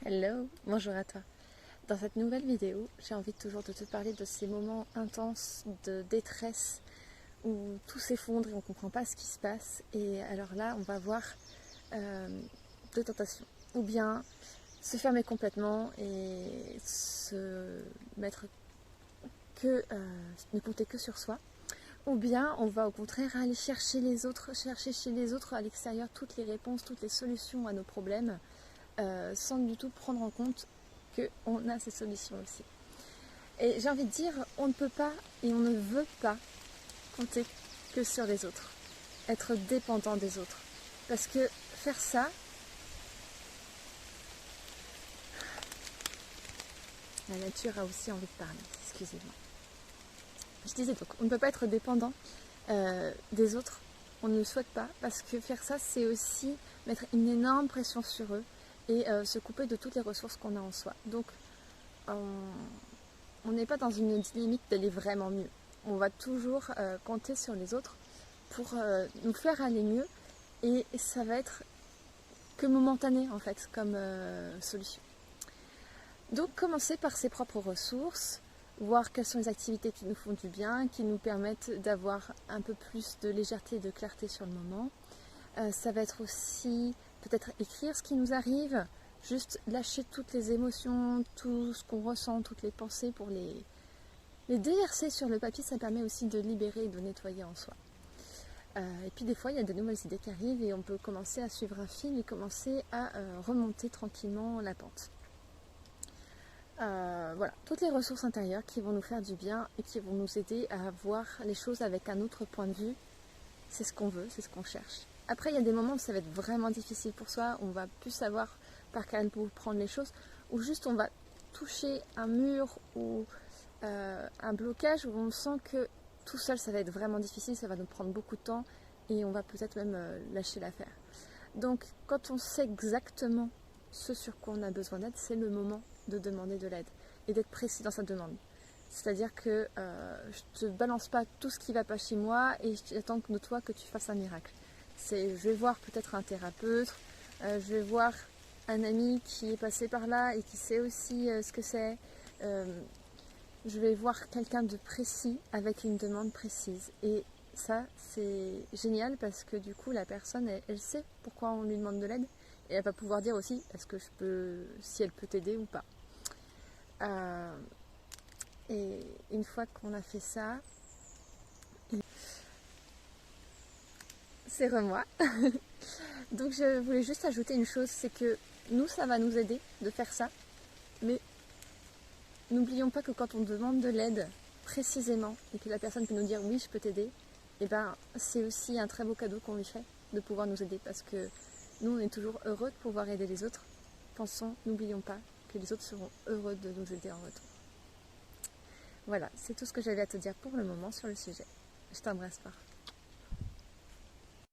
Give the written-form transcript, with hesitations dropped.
Hello, bonjour à toi. Dans cette nouvelle vidéo, j'ai envie toujours de te parler de ces moments intenses de détresse où tout s'effondre et on ne comprend pas ce qui se passe. Et alors là, on va voir deux tentations. Ou bien se fermer complètement et se mettre que, ne compter que sur soi. Ou bien on va au contraire aller chercher chez les autres à l'extérieur toutes les réponses, toutes les solutions à nos problèmes. Sans du tout prendre en compte qu'on a ces solutions aussi. Et j'ai envie de dire, on ne peut pas et on ne veut pas compter que sur les autres, être dépendant des autres. Parce que faire ça, la nature a aussi envie de parler, excusez-moi. Je disais donc, on ne peut pas être dépendant des autres, on ne le souhaite pas, parce que faire ça, c'est aussi mettre une énorme pression sur eux et se couper de toutes les ressources qu'on a en soi. Donc, on n'est pas dans une dynamique d'aller vraiment mieux. On va toujours compter sur les autres pour nous faire aller mieux et ça va être que momentané en fait comme solution. Donc commencer par ses propres ressources, voir quelles sont les activités qui nous font du bien, qui nous permettent d'avoir un peu plus de légèreté et de clarté sur le moment. Ça va être aussi peut-être écrire ce qui nous arrive, juste lâcher toutes les émotions, tout ce qu'on ressent, toutes les pensées pour les déverser sur le papier. Ça permet aussi de libérer et de nettoyer en soi. Et puis des fois, il y a de nouvelles idées qui arrivent et on peut commencer à suivre un fil et commencer à remonter tranquillement la pente. Voilà, toutes les ressources intérieures qui vont nous faire du bien et qui vont nous aider à voir les choses avec un autre point de vue. C'est ce qu'on veut, c'est ce qu'on cherche. Après, il y a des moments où ça va être vraiment difficile pour soi, on va plus savoir par quel bout prendre les choses, ou juste on va toucher un mur ou un blocage où on sent que tout seul ça va être vraiment difficile, ça va nous prendre beaucoup de temps et on va peut-être même lâcher l'affaire. Donc quand on sait exactement ce sur quoi on a besoin d'aide, c'est le moment de demander de l'aide et d'être précis dans sa demande. C'est-à-dire que je ne te balance pas tout ce qui ne va pas chez moi et j'attends de toi que tu fasses un miracle. Je vais voir peut-être un thérapeute, je vais voir un ami qui est passé par là et qui sait aussi ce que c'est. Je vais voir quelqu'un de précis avec une demande précise. Et ça, c'est génial parce que du coup, la personne, elle sait pourquoi on lui demande de l'aide et elle va pouvoir dire aussi si elle peut t'aider ou pas. Et une fois qu'on a fait ça, c'est moi. Donc je voulais juste ajouter une chose, c'est que nous, ça va nous aider de faire ça, mais n'oublions pas que quand on demande de l'aide précisément et que la personne peut nous dire oui, je peux t'aider, et ben c'est aussi un très beau cadeau qu'on lui fait de pouvoir nous aider parce que nous, on est toujours heureux de pouvoir aider les autres. N'oublions pas que les autres seront heureux de nous aider en retour. Voilà, c'est tout ce que j'avais à te dire pour le moment sur le sujet. Je t'embrasse fort.